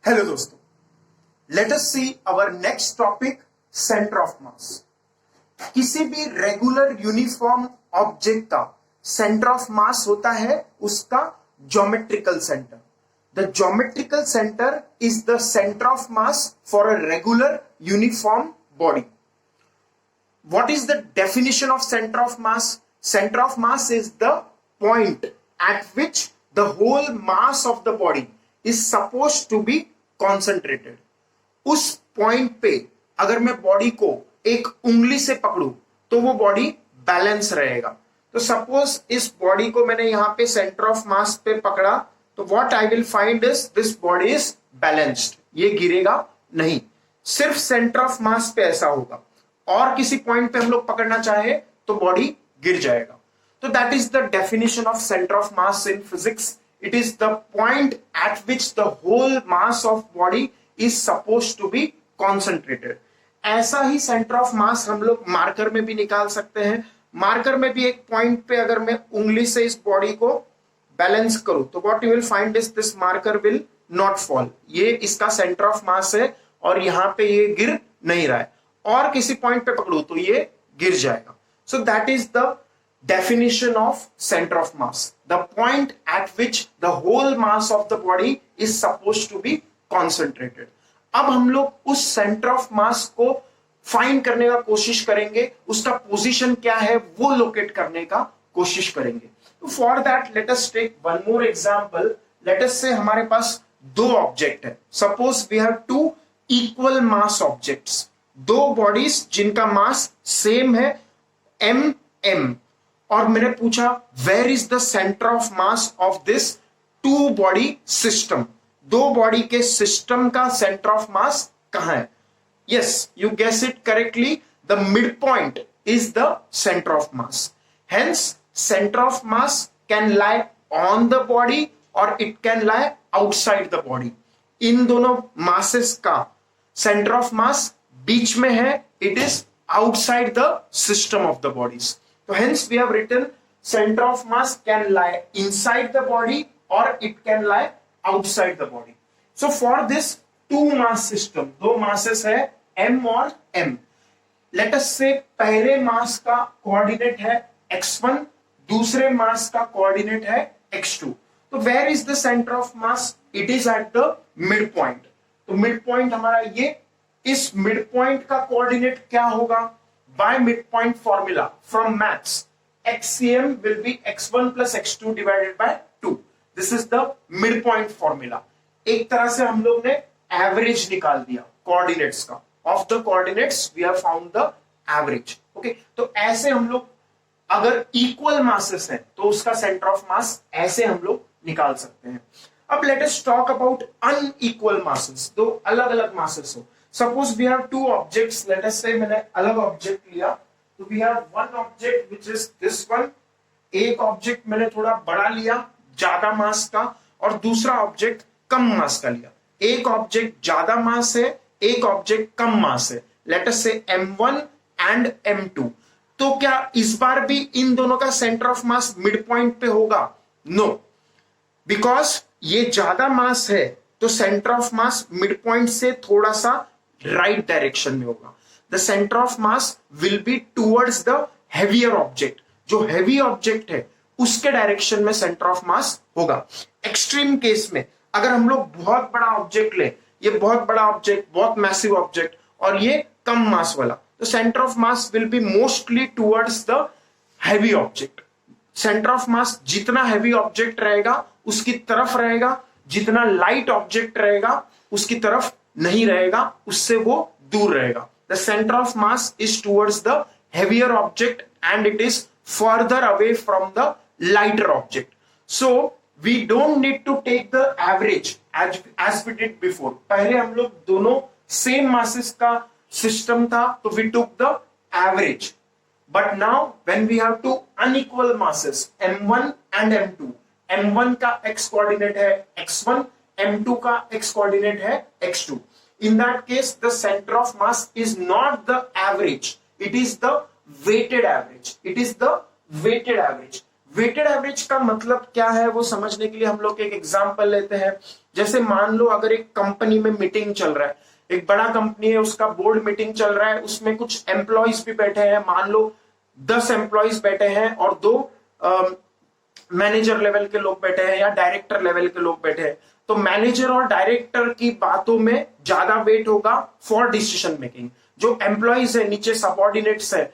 Hello दोस्तों, let us see our next topic, centre of mass. किसी भी regular uniform object का centre of mass होता है उसका geometrical centre. The geometrical centre is the centre of mass for a regular uniform body. What is the definition of center of mass? Center of mass is the point at which the whole mass of the body is supposed to be concentrated. उस point पे अगर मैं body को एक उंगली से पकड़ू तो वो बॉडी बैलेंस रहेगा। तो सपोज इस बॉडी को मैंने यहां पे सेंटर ऑफ मास पे पकड़ा तो what I will find is this body is balanced, ये गिरेगा नहीं। सिर्फ सेंटर ऑफ मास पे ऐसा होगा, और किसी पॉइंट पे हम लोग पकड़ना चाहे तो बॉडी गिर जाएगा। तो that is the definition of centre of mass in physics. It is the point at which the whole mass of body is supposed to be concentrated. ऐसा ही सेंटर ऑफ मास हम लोग मार्कर में भी निकाल सकते हैं। मार्कर में भी एक पॉइंट पे अगर मैं उंगली से इस बॉडी को बैलेंस करूं तो what you will find is this marker will not fall. ये इसका सेंटर ऑफ मास है और यहां पे ये गिर नहीं रहा है, और किसी पॉइंट पे पकड़ू तो ये गिर जाएगा। So that is the definition of centre of mass, the point at which the whole mass of the body is supposed to be concentrated. अब हम लोग उस सेंटर ऑफ मास को फाइंड करने का कोशिश करेंगे, उसका पोजीशन क्या है वो लोकेट करने का कोशिश करेंगे। तो for that let us take one more example. Let us say हमारे पास दो ऑब्जेक्ट है। Suppose we have two equal mass objects, दो बॉडीज जिनका मास सेम है एम एम, और मैंने पूछा where is the centre of mass of this two body system. दो बॉडी के सिस्टम का सेंटर ऑफ मास कहां है? Yes, you guess it correctly, the mid point is the centre of mass. Hence centre of mass can lie on the body और it can lie outside the body. इन दोनों masses का centre of mass बीच में है, it is outside the system of the bodies. तो hence we have written centre of mass can lie inside the body और it can lie outside the body. So for this two mass system, दो masses है m और m। Let us से पहले मास का coordinate है x1, दूसरे मास का कोऑर्डिनेट है x2। तो where is the centre of mass? It is at the mid point. तो मिड पॉइंट हमारा ये, इस मिड पॉइंट का कोऑर्डिनेट क्या होगा? By mid point formula from maths, xcm will be x1 plus x2 divided by 2। This is the mid point formula. एक तरह से हम लोग ने एवरेज निकाल दिया कोऑर्डिनेट्स का। Of the coordinates we have found the average. Okay, तो ऐसे हम लोग अगर इक्वल मासेस हैं तो उसका सेंटर ऑफ मास ऐसे हम लोग निकाल सकते हैं। अब let us talk about unequal masses, दो अलग अलग मासेस हो। Suppose we have two objects, let us say मैंने अलग ऑब्जेक्ट लिया, तो we have one object which is this one. एक ऑब्जेक्ट मैंने थोड़ा बड़ा लिया ज्यादा मास का, और दूसरा ऑब्जेक्ट कम मास का लिया। एक ऑब्जेक्ट ज्यादा मास है, एक ऑब्जेक्ट कम मास है। लेट अस से m1 एंड m2। तो क्या इस बार भी इन दोनों का centre of mass mid point पे होगा? नो, बिकॉज ये ज्यादा मास है तो centre of mass mid point से थोड़ा सा राइट डायरेक्शन में होगा। The centre of mass will be towards the heavier object. जो हेवी ऑब्जेक्ट है उसके डायरेक्शन में सेंटर ऑफ मास होगा। एक्सट्रीम केस में अगर हम लोग बहुत बड़ा ऑब्जेक्ट ले, ये बहुत बड़ा ऑब्जेक्ट, बहुत मैसिव ऑब्जेक्ट, और ये कम मास वाला, तो centre of mass will be mostly towards the heavy object. Centre of मास जितना हैवी ऑब्जेक्ट रहेगा उसकी तरफ रहेगा, जितना लाइट ऑब्जेक्ट रहेगा उसकी तरफ नहीं रहेगा, उससे वो दूर रहेगा। The centre of mass is towards the heavier object and it is further away from the lighter object. So we don't need to take the average as we did before. पहले हम लोग दोनों सेम मासेस का system था तो we took the average, but now when we have two unequal masses m1 and m2, m1 का x coordinate है x1, m2 का x कोऑर्डिनेट है x2. In that case the center of mass is not the average, it is the weighted average. It is the weighted average. Weighted average का मतलब क्या है वो समझने के लिए हम लोग एक एग्जांपल लेते हैं। जैसे मान लो अगर एक कंपनी में मीटिंग चल रहा है, एक बड़ा कंपनी है, उसका बोर्ड मीटिंग चल रहा है, उसमें कुछ एम्प्लॉयज भी बैठे हैं, मान लो 10 एम्प्लॉयज बैठे हैं और 2 मैनेजर लेवल के लोग बैठे हैं या डायरेक्टर लेवल के लोग बैठे हैं। तो मैनेजर और डायरेक्टर की बातों में ज्यादा वेट होगा फॉर डिसीजन मेकिंग। जो एम्प्लॉयज है, नीचे सबऑर्डिनेट्स है,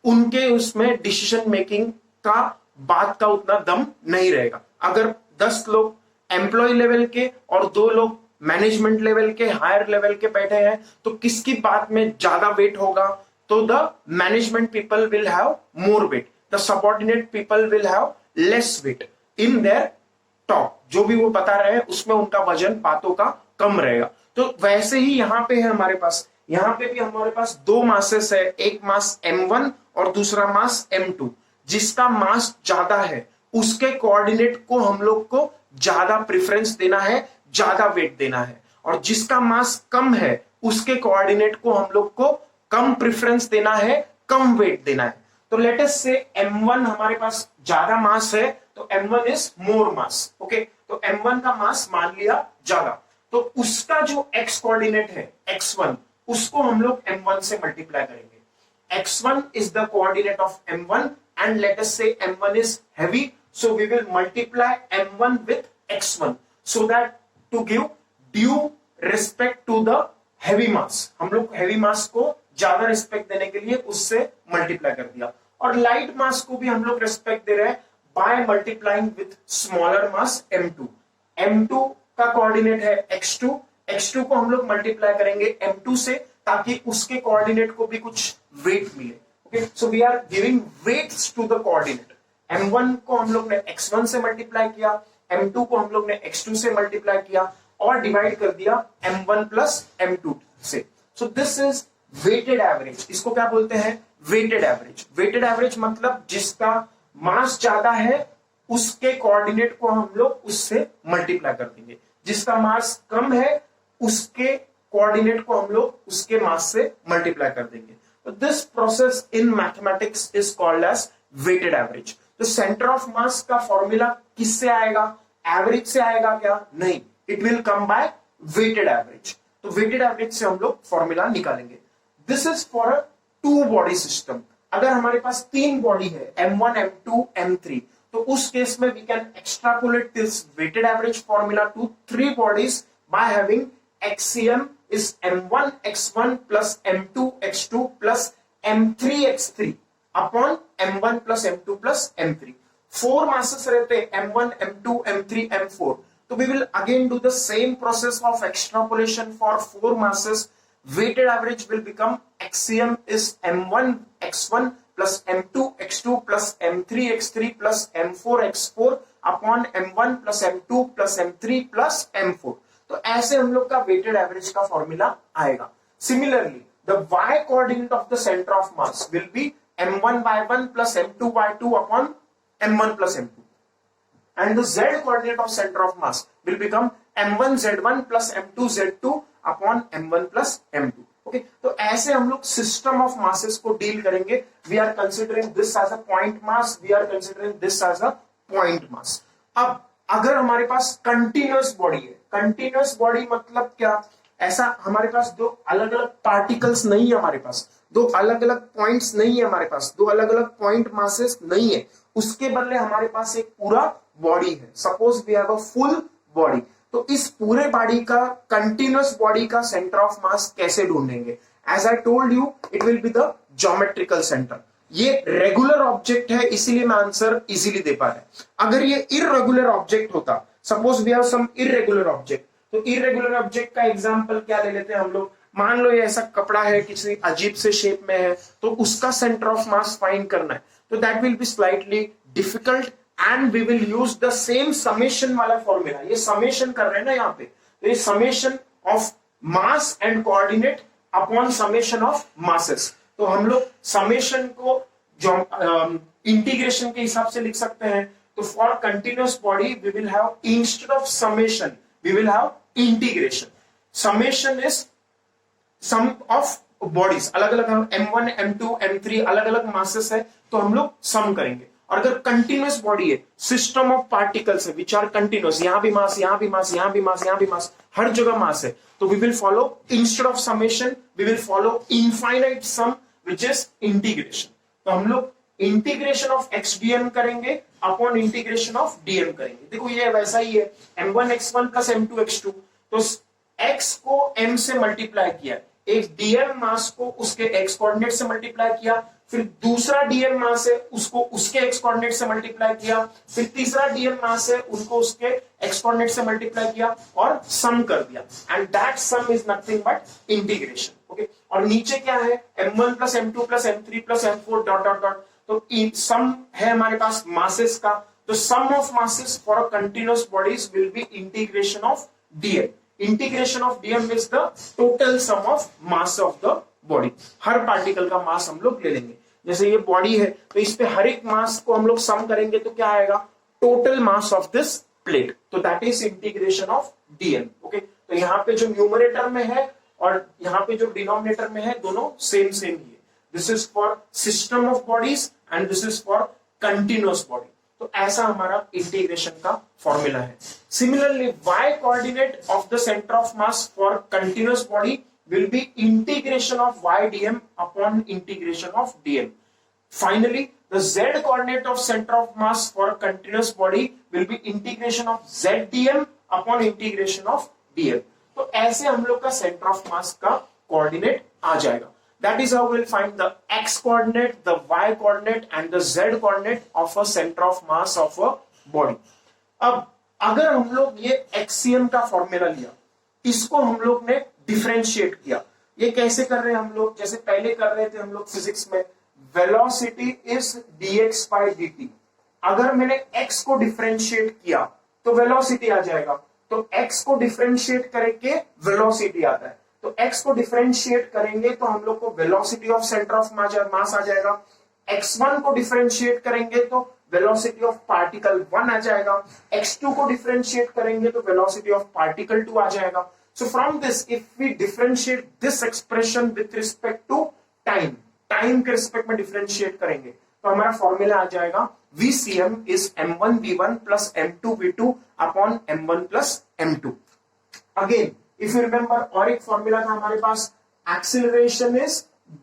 उनके उसमें डिसीजन मेकिंग का बात का उतना दम नहीं रहेगा। अगर 10 लोग एम्प्लॉय लेवल के और 2 लोग मैनेजमेंट लेवल के, हायर लेवल के बैठे हैं, तो किसकी बात में ज्यादा वेट होगा? तो the management people will have more weight, the subordinate people will have less weight in their talk. जो भी वो बता रहे हैं उसमें उनका वजन बातों का कम रहेगा। तो वैसे ही यहां पे है हमारे पास, यहां पे भी हमारे पास 2 मासेस है, एक मास m1 और दूसरा मास m2। जिसका मास ज्यादा है उसके कोऑर्डिनेट को हम लोग को ज्यादा प्रेफरेंस देना है, ज्यादा वेट देना है, और जिसका मास कम है उसके कोऑर्डिनेट को हम लोग को कम प्रेफरेंस देना है, कम वेट देना है। तो लेट अस से m1 हमारे पास ज्यादा मास है, तो m1 is more mass. Okay, तो m1 का मास मान लिया ज्यादा, तो उसका जो x कोऑर्डिनेट है x1, उसको हम लोग m1 से मल्टीप्लाई करेंगे। x1 is the coordinate of m1 and let us say m1 is heavy, so we will multiply m1 with x1 so that to give due respect to the heavy mass, हम लोग heavy mass को ज्यादा respect देने के लिए उससे multiply कर दिया। और लाइट मास को भी हम लोग रिस्पेक्ट दे रहे हैं by multiplying with smaller mass m2। m2 का कोऑर्डिनेट है x2, x2 को हम लोग मल्टीप्लाई करेंगे m2 से, ताकि उसके कोऑर्डिनेट को भी कुछ वेट मिले। Okay, so we are giving weights to the coordinate. m1 को हम लोग ने x1 से मल्टीप्लाई किया, m2 को हम लोग ने x2 से मल्टीप्लाई किया और डिवाइड कर दिया m1 प्लस m2 से। So this is weighted average. इसको क्या बोलते हैं? Weighted average. वेटेड एवरेज मतलब जिसका मास ज्यादा है उसके कोऑर्डिनेट को हम लोग उससे मल्टीप्लाई कर देंगे, जिसका मास कम है उसके कोऑर्डिनेट को हम लोग उसके मास से मल्टीप्लाई कर देंगे। तो this process in mathematics is called as weighted average. तो सेंटर ऑफ मास का फॉर्मूला किससे आएगा? एवरेज से आएगा क्या? नहीं, it will come by weighted average. तो वेटेड एवरेज से हम लोग फॉर्मूला निकालेंगे। This is for a 2 body system. अगर हमारे पास 3 बॉडी है m1, m2, m3, तो उस केस में we can extrapolate this weighted average formula to 3 bodies by having axiom is m1 x1 plus m2 x2 plus m3 x3 upon m1 plus m2 plus m3। 4 masses रहते m1, m2, m3, m4। तो we will again do the same process of extrapolation for 4 masses. Weighted average will become axiom is m1 x1 plus m2 x2 plus m3 x3 plus m4 x4 upon m1 plus m2 plus m3 plus m4। तो ऐसे हम लोग का weighted average का formula आएगा। Similarly, the y coordinate of the center of mass will be m1 y1 plus m2 y2 upon m1 plus m2, and the z coordinate of center of mass will become m1 z1 plus m2 z2 upon m1 plus m2। ओके, तो ऐसे हम लोग system of masses को deal करेंगे। We are considering this as a point mass, we are considering this as a point mass. अब अगर हमारे पास कंटिन्यूअस बॉडी है, कंटिन्यूअस बॉडी मतलब क्या? ऐसा हमारे पास 2 अलग अलग पार्टिकल्स नहीं है, हमारे पास 2 अलग अलग पॉइंट्स नहीं है, हमारे पास 2 अलग अलग पॉइंट मासेस नहीं है, उसके बदले हमारे पास एक पूरा बॉडी है। Suppose we have a full body, तो इस पूरे बॉडी का, कंटिन्यूअस बॉडी का सेंटर ऑफ मास कैसे ढूंढेंगे? As I told you, it will be the geometrical centre. ये रेगुलर ऑब्जेक्ट है, इसीलिए मैं आंसर इजीली दे पा रहा हूं। अगर ये इररेगुलर ऑब्जेक्ट होता, suppose we have some irregular object, तो इररेगुलर ऑब्जेक्ट का एग्जांपल क्या ले लेते हैं हम लोग? मान लो ये ऐसा कपड़ा है, किसी अजीब से शेप में है, तो उसका सेंटर ऑफ मास फाइंड करना है, तो that will be slightly difficult and we will use the same summation वाला फॉर्मूला। ये समेशन कर रहे हैं ना यहाँ पे, तो ये summation of mass and coordinate upon summation of masses. तो हम लोग समेशन को जो इंटीग्रेशन के हिसाब से लिख सकते हैं। तो for continuous body we will have instead of summation we will have integration. Summation is sum of bodies, अलग अलग m1, m2, m3 अलग अलग मासेस है, तो हम लोग सम करेंगे। और अगर कंटिन्यूस बॉडी है, सिस्टम ऑफ पार्टिकल्स है विच आर कंटिन्यूस, यहां भी मास, यहां भी मास, यहां भी मास, यहां भी मास, हर जगह मास है, तो we will follow instead of summation we will follow infinite sum which is integration. तो हम लोग इंटीग्रेशन ऑफ एक्स डीएम करेंगे अपॉन इंटीग्रेशन ऑफ डीएम करेंगे। देखो ये वैसा ही है, m1x1 प्लस m2x2, तो x को m से मल्टीप्लाई किया, एक डीएम मास को उसके एक्स कोऑर्डिनेट से मल्टीप्लाई किया, फिर दूसरा डीएम मास है उसको उसके एक्स कोऑर्डिनेट से मल्टीप्लाई किया, फिर तीसरा डीएम मास है उनको उसके एक्स कोऑर्डिनेट से मल्टीप्लाई किया और सम कर दिया, and that sum is nothing but integration. Okay, और नीचे क्या है, m1 plus m2 plus m3 plus m4 dot dot dot, तो सम है हमारे पास मासेस का, तो sum of masses for a continuous bodies will be integration of dm. Integration of dm is the total sum of mass of the body. हर particle का mass हम लोग ले लेंगे, जैसे ये बॉडी है तो इस पे हर एक मास को हम लोग सम करेंगे तो क्या आएगा, total mass of this plate, तो that is integration of dm. Okay, तो यहाँ पे जो न्यूमरेटर में है और यहाँ पे जो डिनोमिनेटर में है दोनों सेम सेम ही है। This is for system of bodies and this is for continuous body. तो ऐसा हमारा इंटीग्रेशन का फॉर्मूला है। Similarly y coordinate of the centre of mass for continuous body will be integration of y dm upon integration of dm. Finally, the z coordinate of center of mass for a continuous body will be integration of z dm upon integration of dm. तो ऐसे हम लोग का center of mass का coordinate आ जाएगा। That is how we'll find the x coordinate, the y coordinate and the z coordinate of a center of mass of a body. अब अगर हम लोग ये axiom का फॉर्मूला लिया, इसको हम लोग ने डिफरेंशिएट किया, ये कैसे कर रहे हैं हम लोग, जैसे पहले कर रहे थे हम लोग फिजिक्स में, velocity is dx by dt। अगर मैंने x को डिफरेंशिएट किया तो वेलोसिटी आ जाएगा, तो x को डिफरेंशिएट करके वेलोसिटी आता है, तो x को डिफरेंशिएट करेंगे तो हम लोग को velocity of centre of mass आ जाएगा, x1 को डिफरेंशिएट करेंगे तो वेलोसिटी ऑफ पार्टिकल 1 आ जाएगा, x2 को डिफरेंशिएट करेंगे तो वेलोसिटी ऑफ पार्टिकल 2 आ जाएगा। So from this, if we differentiate this expression with respect to time, time के respect में differentiate करेंगे तो हमारा फॉर्मूला आ जाएगा VCM is m1v1 plus m2v2 upon m1 plus m2। Again, if you remember, और एक formula था हमारे पास, acceleration is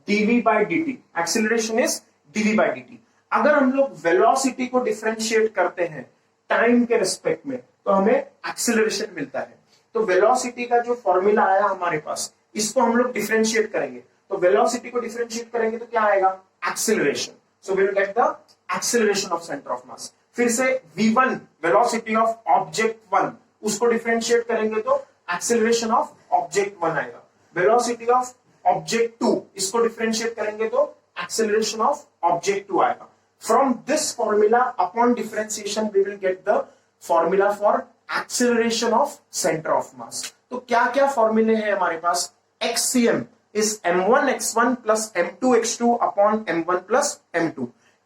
dv by dt, acceleration is dv by dt। अगर हम लोग velocity को differentiate करते हैं time के respect में तो हमें acceleration मिलता है। तो वेलोसिटी का जो फॉर्मूला आया हमारे पास, इसको हम लोग डिफरेंशिएट करेंगे, तो वेलोसिटी को डिफरेंशिएट करेंगे तो क्या आएगा, acceleration. So we will get the acceleration of centre of mass. फिर से v1 वेलोसिटी ऑफ ऑब्जेक्ट 1, उसको डिफरेंशिएट करेंगे तो एक्सेलरेशन ऑफ ऑब्जेक्ट 1 आएगा। वेलोसिटी ऑफ ऑब्जेक्ट 2, इसको डिफरेंशिएट करेंगे तो एक्सेलरेशन ऑफ ऑब्जेक्ट 2 आएगा। From this formula upon differentiation we will get the formula for acceleration of centre of mass. तो क्या क्या फॉर्मूले हैं हमारे पास, XCM is m1x1 plus m2x2 upon m1 plus m2।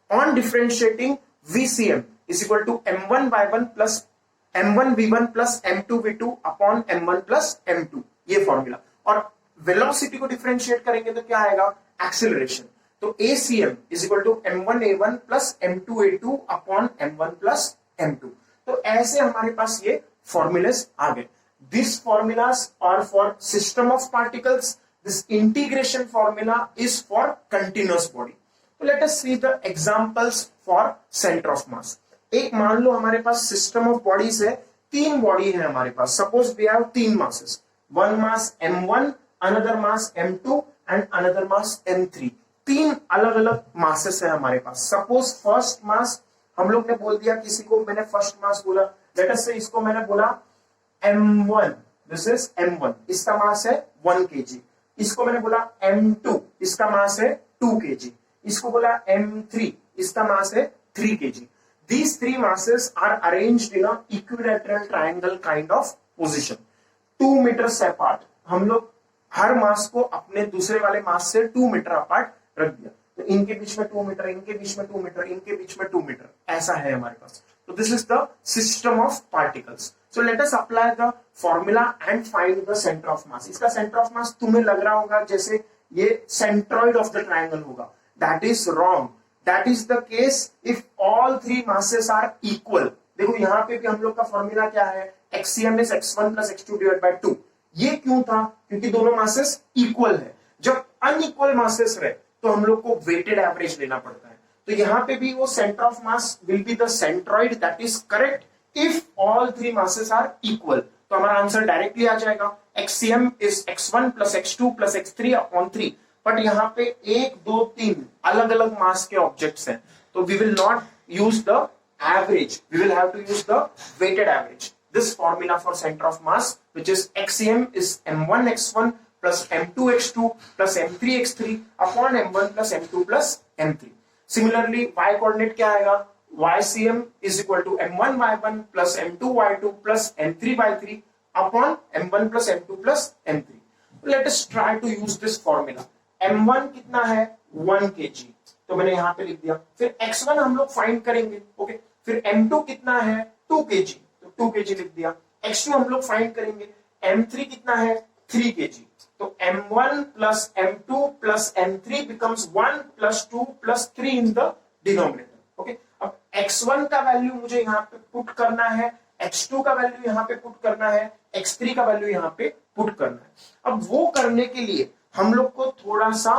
On differentiating VCM is equal to m1y1 plus m1v1 plus m2v2 upon m1 plus m2, ये formula. और velocity को डिफरेंशिएट करेंगे तो क्या आएगा, एक्सेलरेशन। तो ACM is equal to m1a1 plus m2a2 upon m1 plus m2। तो ऐसे हमारे पास ये फॉर्मूलास आ गए। This formulas are for system of particles, this integration formula is for continuous body. तो let us see the examples for centre of mass. एक मान लो हमारे पास सिस्टम ऑफ बॉडीज है, 3 बॉडी है हमारे पास, suppose we have 3 masses, one mass m1, another mass m2 and another mass m3। 3 अलग अलग मासेस है हमारे पास। सपोज फर्स्ट मास हम लोग ने बोल दिया, किसी को मैंने फर्स्ट मास बोला, लेट अस से इसको मैंने बोला m1, दिस इज m1, इसका मास है 1 kg। इसको मैंने बोला m2, इसका मास है 2 kg। इसको बोला m3, इसका मास है 3 kg। These 3 masses are arranged in a equilateral triangle kind of position, 2 meters apart। हम लोग हर मास को अपने दूसरे वाले मास से 2 मीटर अपार्ट रख दिया, तो इनके बीच में 2 मीटर, इनके बीच में 2 मीटर, इनके बीच में 2 मीटर, ऐसा है हमारे पास। तो this is the system of particles. So let us apply the formula and find the centre of मास। इसका सेंटर ऑफ मास तुम्हें लग रहा होगा जैसे ये सेंट्रॉइड ऑफ द ट्रायंगल होगा, that is wrong. That is the case if all three masses are equal. देखो यहाँ पे भी हम लोग का फॉर्मूला क्या है, XCM is x1 plus x2 divide by 2। ये क्यों था, क्योंकि दोनों मासेस इक्वल है। जब अनइक्वल मासेस रहे तो हम लोग को वेटेड एवरेज लेना पड़ता है। तो यहाँ पे भी वो centre of mass will be the centroid, that is correct if all three masses are equal. तो हमारा आंसर डायरेक्टली आ जाएगा, XCM is x1 plus x2 plus x3 upon 3। But यहाँ पे 1 2 3 अलग अलग मास के ऑब्जेक्ट्स हैं, तो we will not use the average, we will have to use the weighted average. This formula for center of mass, which is XCM, is m1 x1 plus m2 x2 plus m3 x3 upon m1 plus m2 plus m3. Similarly, y coordinate क्या आएगा, YCM is equal to m1 y1 plus m2 y2 plus m3 y3 upon m1 plus m2 plus m3. Let us try to use this formula. m1 कितना है, 1 kg, तो मैंने यहां पे लिख दिया। फिर x1 हम लोग फाइंड करेंगे, ओके। फिर m2 कितना है, 2 kg, तो 2 kg लिख दिया। x2 हम लोग फाइंड करेंगे, m3 कितना है, 3 kg, तो m1 plus m2 plus m3 becomes 1 plus 2 plus 3 in the denominator, okay. अब x1 का वैल्यू मुझे यहाँ पे पुट करना है, x2 का वैल्यू यहाँ पे पुट करना है, x3 का वैल्यू यहाँ पे पुट करना है। अब वो करने के लिए हम लोग को थोड़ा सा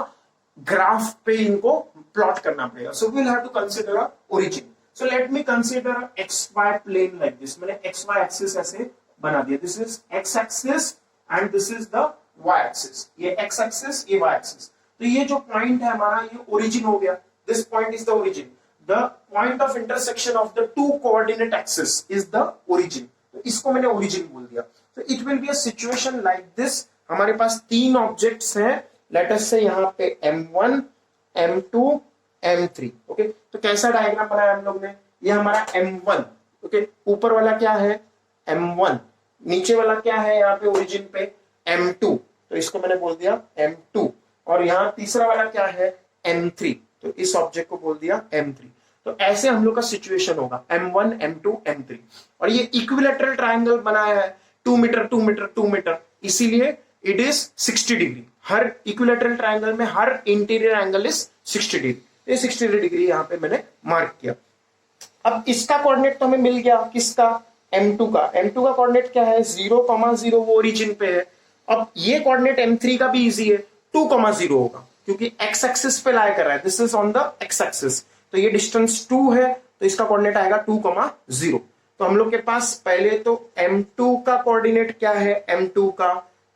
ग्राफ पे इनको प्लॉट करना पड़ेगा। So we will have to consider a origin. So let me consider a x y plane like this. मैंने एक्स वाई एक्सिस ऐसे बना दिया, this is x axis and this is the y axis. ये x axis, ये y axis. तो ये जो point है हमारा, ये ओरिजिन हो गया। This point is the origin. The point of intersection of the two coordinate axis is the origin. तो इसको मैंने ओरिजिन बोल दिया। तो it will be a situation like this. हमारे पास तीन ऑब्जेक्ट्स हैं, लेट अस से यहाँ पे m1 m2 m3, ओके। तो कैसा डायग्राम बनाया हम लोग ने, ये हमारा m1, ओके। ऊपर वाला क्या है, m1, नीचे वाला क्या है यहाँ पे ओरिजिन पे, m2, तो इसको मैंने बोल दिया m2। और यहाँ तीसरा वाला क्या है, m3, तो इस ऑब्जेक्ट को बोल दिया m3। तो ऐसे हम लोग का सिचुएशन होगा, m1 m2 m3। और ये इक्विलैटरल ट्रायंगल बनाया है, 2 मीटर 2 मीटर 2 मीटर, इसीलिए it is 60 degree. Her equilateral triangle में हर इंटीरियर एंगल इज 60 डिग्री। ये 60 डिग्री यहाँ पे मैंने मार्क किया। अब इसका कोऑर्डिनेट तो हमें मिल गया, किसका, m2 का। m2 का कोऑर्डिनेट क्या है, 0,0, वो ओरिजिन पे है। अब ये कोऑर्डिनेट m3 का भी इजी है, 2,0 होगा, क्योंकि x एक्सिस पे लाई कर रहा है, this is on the x axis. तो ये डिस्टेंस 2 है, तो इसका कोऑर्डिनेट आएगा 2,0। तो हम लोग के पास पहले तो m2 का कोऑर्डिनेट क्या है, m2 का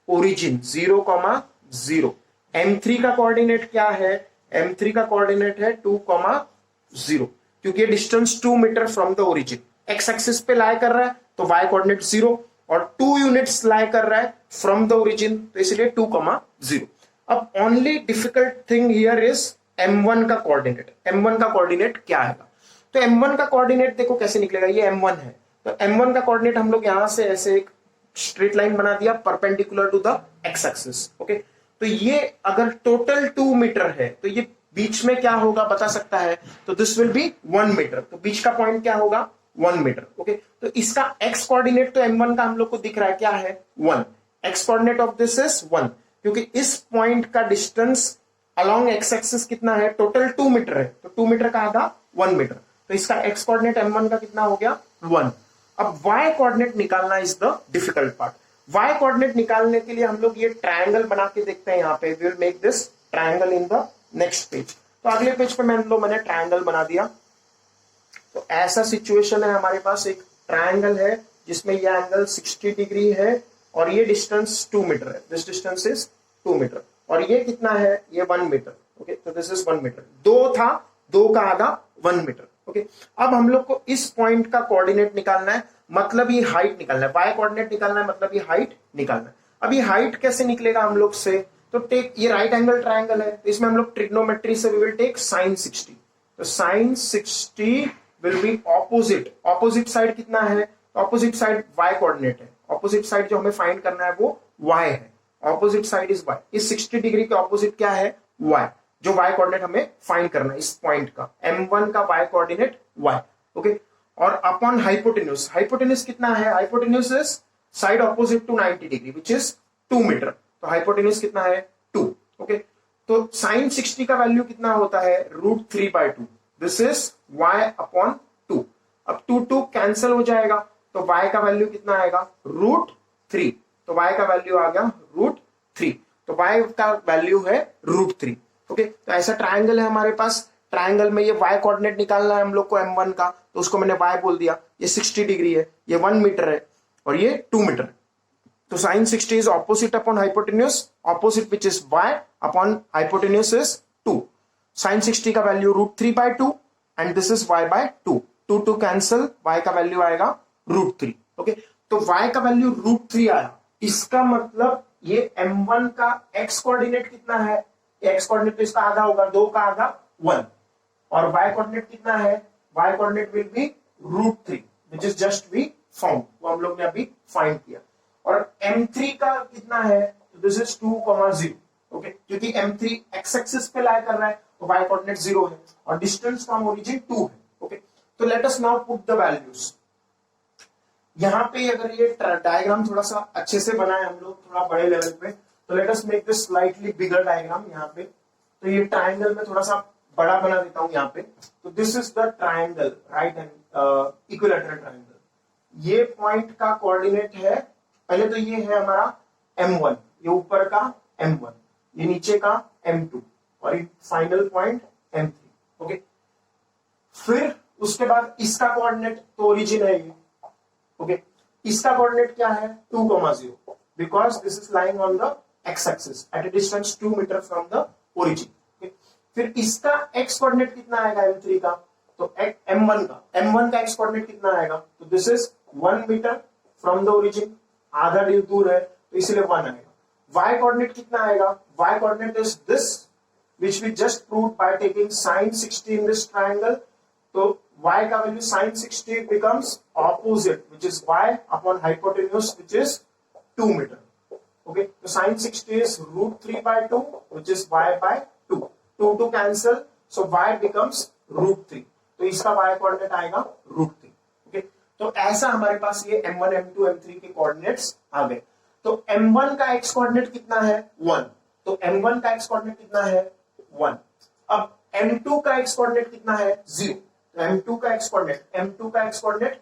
ओरिजिन 0,0। m3 का कोऑर्डिनेट क्या है, m3 का कोऑर्डिनेट है 2,0, क्योंकि ये distance 2 metre from the origin. x axis पे लाई कर रहा है तो y कोऑर्डिनेट 0, और 2 यूनिट्स लाई कर रहा है फ्रॉम द ओरिजिन, तो इसलिए 2,0। अब only difficult thing here is m1 का कोऑर्डिनेट। m1 का कोऑर्डिनेट क्या आएगा, तो m1 का कोऑर्डिनेट देखो कैसे निकलेगा, ये m1 है, तो m1 का कोऑर्डिनेट हम लोग यहां से ऐसे एक स्ट्रेट लाइन बना दिया perpendicular to the x axis, okay. तो ये अगर टोटल 2 मीटर है तो ये बीच में क्या होगा बता सकता है, तो दिस विल बी 1 मीटर। तो बीच का पॉइंट क्या होगा, 1 मीटर, ओके। तो इसका x कोऑर्डिनेट तो m1 का हम लोग को दिख रहा है, क्या है, 1। x coordinate of this is 1, क्योंकि इस पॉइंट का डिस्टेंस अलोंग x एक्सिस कितना है, टोटल 2 मीटर है, तो 2 मीटर का आधा 1 मीटर। तो इसका x कोऑर्डिनेट m1 का कितना हो गया, 1। अब y कोऑर्डिनेट निकालना is the difficult part. y coordinate निकालने के लिए हम लोग ये ट्रायंगल बना के देखते हैं। यहाँ पे we will make this triangle in the next page. तो अगले पेज पे मैंने ट्रायंगल बना दिया। तो ऐसा सिचुएशन है, हमारे पास एक ट्रायंगल है जिसमें ये एंगल 60 डिग्री है और ये डिस्टेंस 2 मीटर है, दिस डिस्टेंस इज 2 मीटर, और ये कितना है, ये 1 मीटर, ओके। तो दिस इज 1 मीटर, 2 था, 2 का आधा 1 मीटर, ओके। अब हम लोग को इस पॉइंट का कोऑर्डिनेट निकालना है, मतलब ये हाइट निकालना है, y कोऑर्डिनेट निकालना है, मतलब ये हाइट निकालना है। अब ये हाइट कैसे निकलेगा हम लोग से, तो टेक, ये राइट एंगल ट्रायंगल है, तो इसमें हम लोग ट्रिग्नोमेट्री से वी विल टेक sin 60। तो sin 60 will be opposite, opposite side कितना है, ऑपोजिट साइड y कोऑर्डिनेट है, ऑपोजिट साइड जो हमें फाइंड करना है वो y है, ऑपोजिट साइड इज y। इस 60 डिग्री के ऑपोजिट क्या है, y, जो y कोऑर्डिनेट हमें फाइंड करना है इस पॉइंट का, m1 का y कोऑर्डिनेट y, ओके। और अपॉन हाइपोटेन्यूज, हाइपोटेन्यूज कितना है, hypotenuse is side opposite to 90 degree which is 2 metre, तो हाइपोटेन्यूज कितना है, 2, ओके। तो साइन 60 का वैल्यू कितना होता है √3/2, दिस इज y/2। अब 2 कैंसिल हो जाएगा तो y का वैल्यू कितना आएगा √3, तो y का वैल्यू आ गया √3, तो y का वैल्यू है √3। ओके, तो ऐसा ट्रायंगल है हमारे पास, ट्रायंगल में ये y कोऑर्डिनेट निकालना है हम लोग को m1 का, तो उसको मैंने y बोल दिया, ये 60 डिग्री है, ये 1 मीटर है और ये 2 मीटर है। तो sine 60 is opposite upon hypotenuse, opposite which is y upon hypotenuse is 2। Sine 60 का value √3/2 and this is y/2, 2 cancel, y का वैल्यू आएगा √3। ओके, तो y का वैल्यू √3 आया, इसका मतलब ये m1 का x कोऑर्डिनेट कितना है, x कोऑर्डिनेट तो इसका आधा होगा, 2 का आधा 1, और y कोऑर्डिनेट कितना है, y coordinate will be √3 which is just we found, वो हम लोग ने अभी फाइंड किया। और m3 का कितना है, तो दिस इज 2,0। ओके, क्योंकि m3 x एक्सिस पे लाई कर रहा है तो y कोऑर्डिनेट 0 है और डिस्टेंस फ्रॉम ओरिजिन 2 है। ओके, तो let us now put the values. यहां पे अगर ये डायग्राम थोड़ा सा अच्छे से बनाए हम लोग, थोड़ा बड़े लेवल पे, तो let us make this slightly bigger diagram. यहाँ पे तो ये ट्राइंगल में थोड़ा सा बड़ा बना देता हूं यहाँ पे। तो this is the triangle, right and equilateral triangle. ये पॉइंट का कोऑर्डिनेट है, पहले तो ये है हमारा m1, ये ऊपर का m1, ये नीचे का m2 और ये फाइनल पॉइंट m3। ओके, फिर उसके बाद इसका कोऑर्डिनेट तो ओरिजिन है ये। ओके, इसका कोऑर्डिनेट क्या है 2,0 because this is lying on the x axis at a distance 2 metre from the origin. फिर इसका x कोऑर्डिनेट कितना आएगा m3 का, तो m1 का x कोऑर्डिनेट कितना आएगा, तो this is 1 metre from the origin, आधा दूर है तो इसलिए 1 आएगा। y कोऑर्डिनेट कितना आएगा, y coordinate is this which we just proved by taking sin 60 in this triangle। तो y का value sin 60 becomes opposite which is y upon hypotenuse which is 2 meter। okay, तो sin 60 is √3/2 which is y/2, 2 cancel, so y becomes √3, तो इसका y coordinate आएगा √3। Okay, तो ऐसा हमारे पास ये m1 m2 m3 के कोऑर्डिनेट्स आ गए। तो m1 का x कोऑर्डिनेट कितना है 1, तो m1 का x कोऑर्डिनेट कितना है 1। अब m2 का x कोऑर्डिनेट कितना है 0, m2 का x coordinate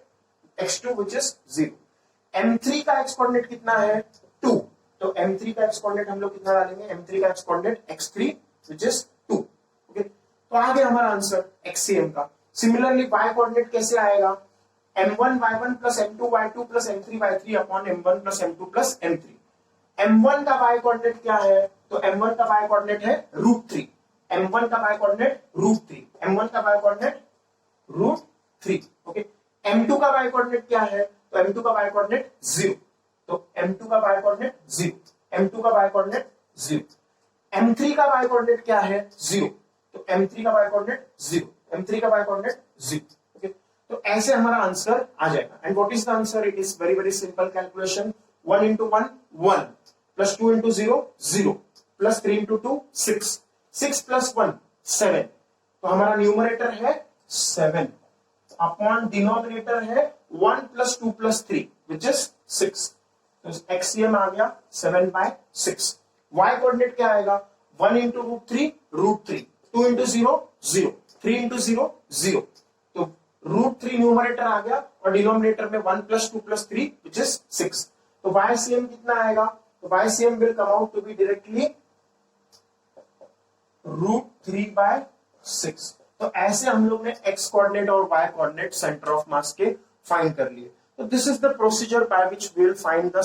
x2 which is 0। m3 का x कोऑर्डिनेट कितना है 2, तो m3 का x कोऑर्डिनेट हम लोग कितना डालेंगे, m3 का x coordinate x3 which is 2। Okay, तो आ गया हमारा आंसर xcm का। सिमिलरली y कोऑर्डिनेट कैसे आएगा, m1 y1 plus m2 y2 plus m3 y3 upon m1 plus m2 plus m3। m1 का y कोऑर्डिनेट क्या है, तो m1 का y कोऑर्डिनेट है √3, m1 का y कोऑर्डिनेट √3, m1 का y कोऑर्डिनेट √3। ओके, m2 का y कोऑर्डिनेट क्या है, तो m2 का y कोऑर्डिनेट 0, तो m2 का y कोऑर्डिनेट 0, m2 का y कोऑर्डिनेट 0। m3 का y कोऑर्डिनेट क्या है 0, तो m3 का y कोऑर्डिनेट 0, m3 का y कोऑर्डिनेट 0। ओके, तो ऐसे हमारा आंसर आ जाएगा। And what is the answer, it is very very simple calculation. 1 into 1 1 plus 2 into 0 0 plus 3 into 2 6 6 plus 1 7, तो हमारा न्यूमरेटर है 7 अपॉन डिनोमिनेटर है 1 plus 2 plus 3 which is 6, तो एक्सियम आ गया 7/6। y कोऑर्डिनेट क्या आएगा 1 into √3 2 into 0 0 3 into 0 0, तो √3 न्यूमरेटर आ गया और डिनोमिनेटर में 1 plus 2 plus 3 which is 6, तो YCM कितना आएगा, तो YCM will come out to be directly √3/6। तो ऐसे हम लोग ने x कोऑर्डिनेट और y coordinate centre of mass के फाइंड कर लिए। तो this is the procedure by which we will find the